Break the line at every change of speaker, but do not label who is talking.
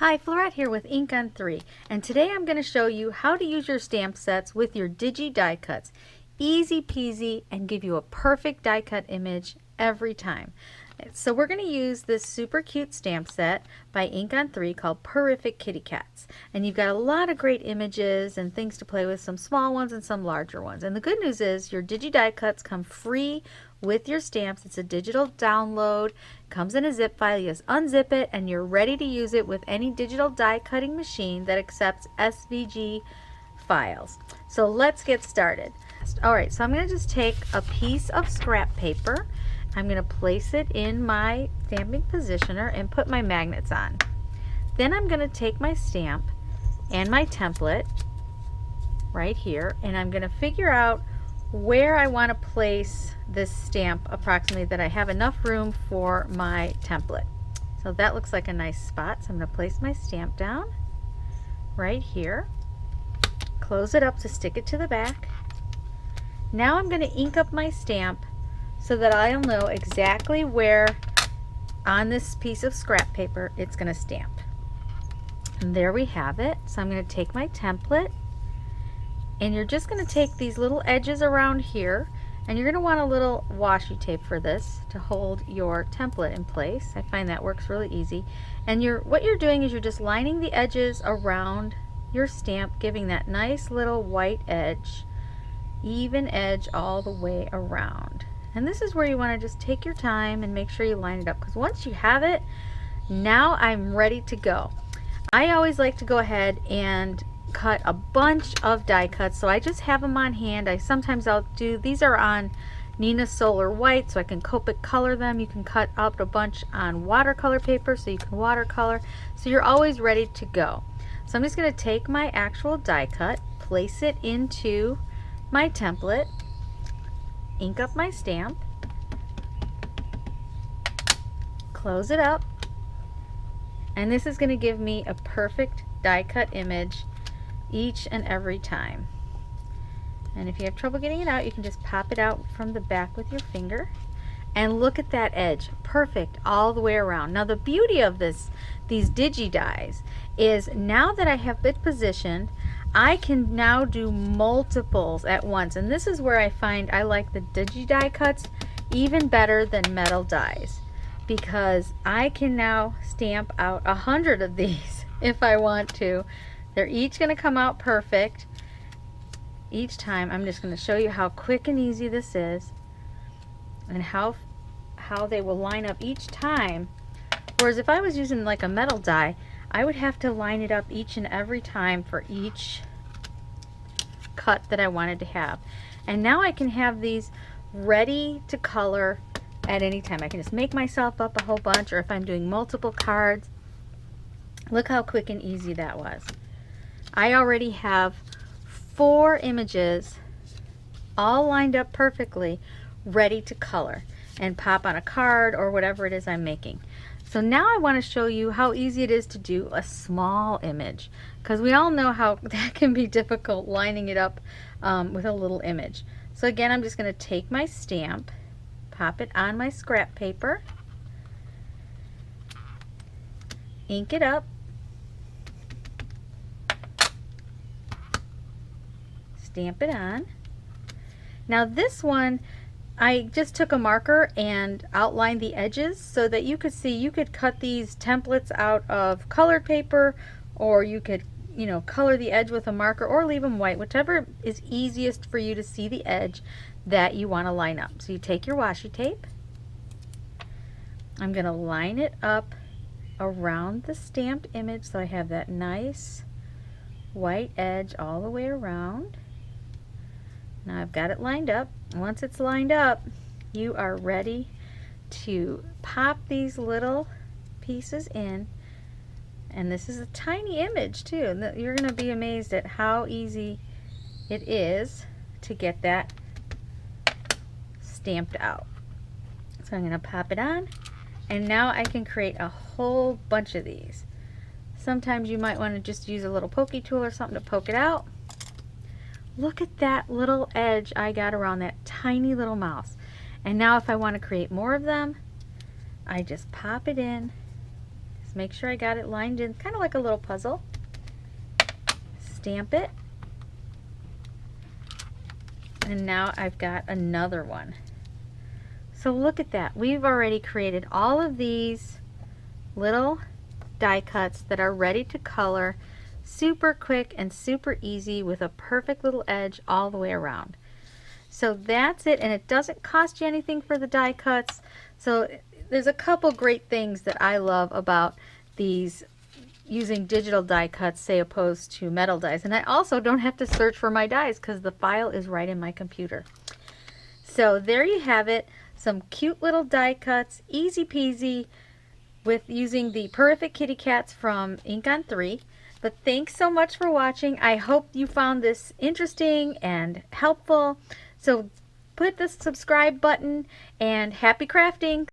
Hi, Florette here with Ink on 3, and today I'm going to show you how to use your stamp sets with your Digi die cuts. Easy peasy, and give you a perfect die cut image every time. So we're going to use this super cute stamp set by Ink on 3 called Purrific Kitty Cats. And you've got a lot of great images and things to play with, some small ones and some larger ones. And the good news is your Digi die cuts come free with your stamps. It's a digital download, comes in a zip file. You just unzip it and you're ready to use it with any digital die cutting machine that accepts SVG files. So let's get started. Alright, so I'm going to just take a piece of scrap paper. I'm going to place it in my stamping positioner and put my magnets on. Then I'm going to take my stamp and my template right here, and I'm going to figure out where I want to place this stamp approximately that I have enough room for my template. So that looks like a nice spot. So I'm going to place my stamp down right here, close it up to stick it to the back. Now I'm going to ink up my stamp so that I'll know exactly where on this piece of scrap paper it's going to stamp. And there we have it. So I'm going to take my template, and you're just going to take these little edges around here, and you're going to want a little washi tape for this to hold your template in place. I find that works really easy. And what you're doing is you're just lining the edges around your stamp, giving that nice little white edge, even edge all the way around. And this is where you want to just take your time and make sure you line it up, because once you have it, now I'm ready to go. I always like to go ahead and cut a bunch of die cuts, so I just have them on hand. Sometimes I'll do, these are on Neenah Solar White, so I can Copic color them. You can cut up a bunch on watercolor paper, so you can watercolor. So you're always ready to go. So I'm just going to take my actual die cut, place it into my template, ink up my stamp, close it up, and this is going to give me a perfect die cut image each and every time. And if you have trouble getting it out, you can just pop it out from the back with your finger. And look at that edge, perfect all the way around. Now the beauty of these Digi dies is now that I have it positioned, I can now do multiples at once, and this is where I find I like the Digi die cuts even better than metal dies, because I can now stamp out 100 of these if I want to. They're each going to come out perfect each time. I'm just going to show you how quick and easy this is, and how they will line up each time. Whereas if I was using like a metal die, I would have to line it up each and every time for each cut that I wanted to have. And now I can have these ready to color at any time. I can just make myself up a whole bunch, or if I'm doing multiple cards. Look how quick and easy that was. I already have 4 images all lined up perfectly, ready to color and pop on a card or whatever it is I'm making. So now I want to show you how easy it is to do a small image, because we all know how that can be difficult lining it up with a little image. So again, I'm just going to take my stamp, pop it on my scrap paper, ink it up, stamp it on. Now this one, I just took a marker and outlined the edges so that you could see, you could cut these templates out of colored paper, or you could, color the edge with a marker or leave them white, whichever is easiest for you to see the edge that you want to line up. So you take your washi tape, I'm going to line it up around the stamped image so I have that nice white edge all the way around. Now I've got it lined up. Once it's lined up, you are ready to pop these little pieces in. And this is a tiny image too. You're going to be amazed at how easy it is to get that stamped out. So I'm going to pop it on, and now I can create a whole bunch of these. Sometimes you might want to just use a little pokey tool or something to poke it out. Look at that little edge I got around that tiny little mouse. And now if I want to create more of them, I just pop it in, Just make sure I got it lined in, kind of like a little puzzle. Stamp it. And now I've got another one. So look at that. We've already created all of these little die cuts that are ready to color. Super quick and super easy with a perfect little edge all the way around. So that's it, and it doesn't cost you anything for the die cuts. So there's a couple great things that I love about these using digital die cuts, say opposed to metal dies. And I also don't have to search for my dies because the file is right in my computer. So there you have it, some cute little die cuts, easy peasy, with using the Purrfect Kitty Cats from Ink on 3. But thanks so much for watching. I hope you found this interesting and helpful. So put the subscribe button, and happy crafting!